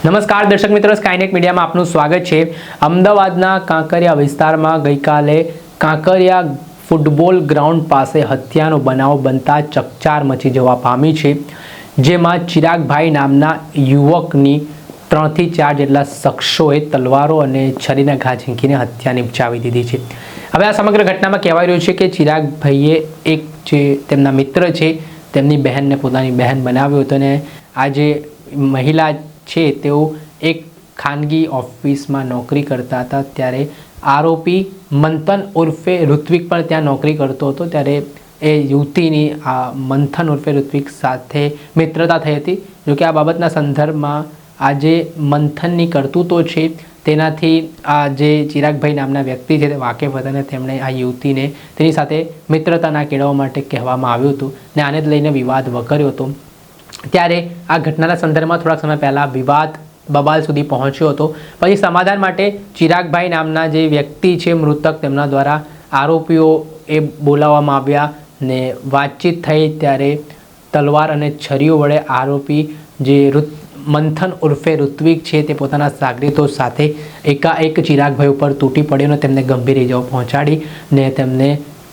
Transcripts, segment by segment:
નમસ્કાર દર્શક મિત્રો, સ્કાયનેટ મીડિયામાં આપનું સ્વાગત છે। અમદાવાદના કાંકરિયા વિસ્તારમાં ગઈકાલે કાંકરિયા ફૂટબોલ ગ્રાઉન્ડ પાસે હત્યાનો બનાવ બનતા ચકચાર મચી જવા પામી છે, જેમાં ચિરાગભાઈ નામના યુવકની 3 થી 4 જેટલા શખ્સોએ તલવારો અને છરીના ઘા ઝીંકીને હત્યા નિપજાવી દીધી છે। હવે આ સમગ્ર ઘટનામાં કહેવાય રહ્યું છે કે ચિરાગભાઈએ એક જે તેમના મિત્ર છે તેમની બહેનને પોતાની બહેન બનાવ્યો હતો અને આ જે મહિલા છે તેઓ એક ખાનગી ઓફિસમાં નોકરી કરતા હતા। ત્યારે આરોપી મંથન ઉર્ફે ઋત્વિક પણ ત્યાં નોકરી કરતો હતો। ત્યારે એ યુવતીની આ મંથન ઉર્ફે ઋત્વિક સાથે મિત્રતા થઈ હતી। જોકે આ બાબતના સંદર્ભમાં આ જે મંથનની કરતૂતો છે તેનાથી આ જે ચિરાગભાઈ નામના વ્યક્તિ છે તે વાકેફ હતા અને તેમણે આ યુવતીને તેની સાથે મિત્રતાના કેળવવા માટે કહેવામાં આવ્યું હતું અને આને જ લઈને વિવાદ વકર્યો હતો। ત્યારે આ ઘટનાના સંદર્ભમાં થોડાક સમય પહેલાં વિવાદ બબાલ સુધી પહોંચ્યો હતો। પછી સમાધાન માટે ચિરાગભાઈ નામના જે વ્યક્તિ છે મૃતક, તેમના દ્વારા આરોપીઓ એ બોલાવવામાં આવ્યા ને વાતચીત થઈ। ત્યારે તલવાર અને છરીઓ વડે આરોપી જે મંથન ઉર્ફે ઋત્વિક છે તે પોતાના સાગરીતો સાથે એકાએક ચિરાગભાઈ ઉપર તૂટી પડ્યો અને તેમને ગંભીર ઇજાઓ પહોંચાડી ને તેમને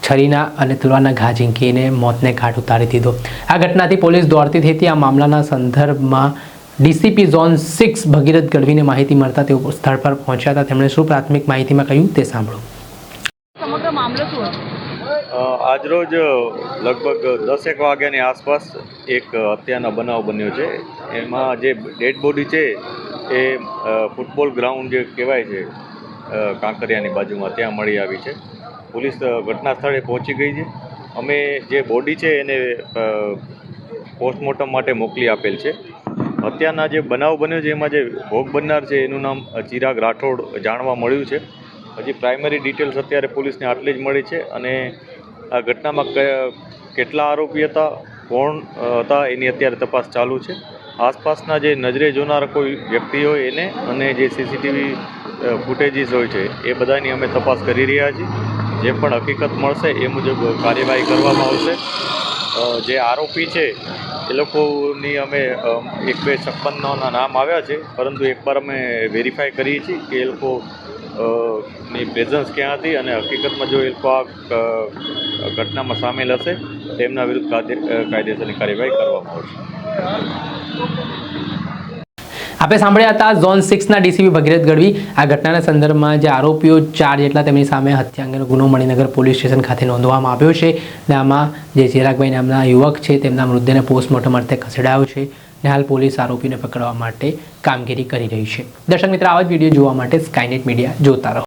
છરીના અને તલવારના ઘા ઝીંકીને મોતને ઘાટ ઉતારી દીધો। આ ઘટનાથી પોલીસ દોડતી થઈ હતી। આ મામલાના સંદર્ભમાં ડીસીપી ઝોન 6 ભગીરથ ગઢવીને માહિતી મળતા તેઓ સ્થળ પર પહોંચ્યા હતા। તેમણે શું પ્રાથમિક માહિતીમાં કહ્યું તે સાંભળો। સમગ્ર મામલો શું હતો? આજરોજ લગભગ 10 વાગ્યાની આસપાસ એક હત્યાનો બનાવ બન્યો છે। એમાં જે ડેડ બોડી છે એ ફૂટબોલ ગ્રાઉન્ડ જે કહેવાય છે કાંકરિયાની બાજુમાં ત્યાં મળી આવી છે। પોલીસ ઘટના સ્થળે પહોંચી ગઈ છે। અમે જે બોડી છે એને પોસ્ટમોર્ટમ માટે મોકલી આપેલ છે। હત્યાના જે બનાવ બન્યો છે એમાં જે ભોગ બનનાર છે એનું નામ ચિરાગ રાઠોડ જાણવા મળ્યું છે। હજી પ્રાઇમરી ડિટેલ્સ અત્યારે પોલીસને આટલી જ મળી છે અને આ ઘટનામાં કેટલા આરોપી હતા, કોણ હતા એની અત્યારે તપાસ ચાલુ છે। આસપાસના જે નજરે જોનાર કોઈ વ્યક્તિ હોય એને અને જે સીસીટીવી ફૂટેજીસ હોય છે એ બધાની અમે તપાસ કરી રહ્યા છીએ। જે પણ હકીકત મળશે એ મુજબ કાર્યવાહી કરવામાં આવશે। જે આરોપી છે એ લોકોની અમે 1-2 સંબંધોના નામ આવ્યા છે, પરંતુ એકવાર અમે વેરીફાઈ કરીએ છીએ કે એ લોકો ની પ્રેઝન્સ ક્યાં હતી અને હકીકતમાં જો એ લોકો આ ઘટનામાં સામેલ હશે તો એમના વિરુદ્ધ કાયદેસરની કાર્યવાહી કરવામાં આવશે। આપણે સાંભળ્યા હતા ઝોન 6ના ડીસીપી ભગીરથ ગઢવી। આ ઘટનાના સંદર્ભમાં જે આરોપીઓ 4 જેટલા તેમની સામે હત્યા અંગેનો ગુનો મણિનગર પોલીસ સ્ટેશન ખાતે નોંધવામાં આવ્યો છે અને આમાં જે ચિરાગભાઈ નામના યુવક છે તેમના મૃતદેહને પોસ્ટમોર્ટમ અર્થે ખસેડાયો છે અને હાલ પોલીસ આરોપીને પકડવા માટે કામગીરી કરી રહી છે। દર્શક મિત્રો, આવા જ વિડીયો જોવા માટે સ્કાયનેટ મીડિયા જોતા રહો।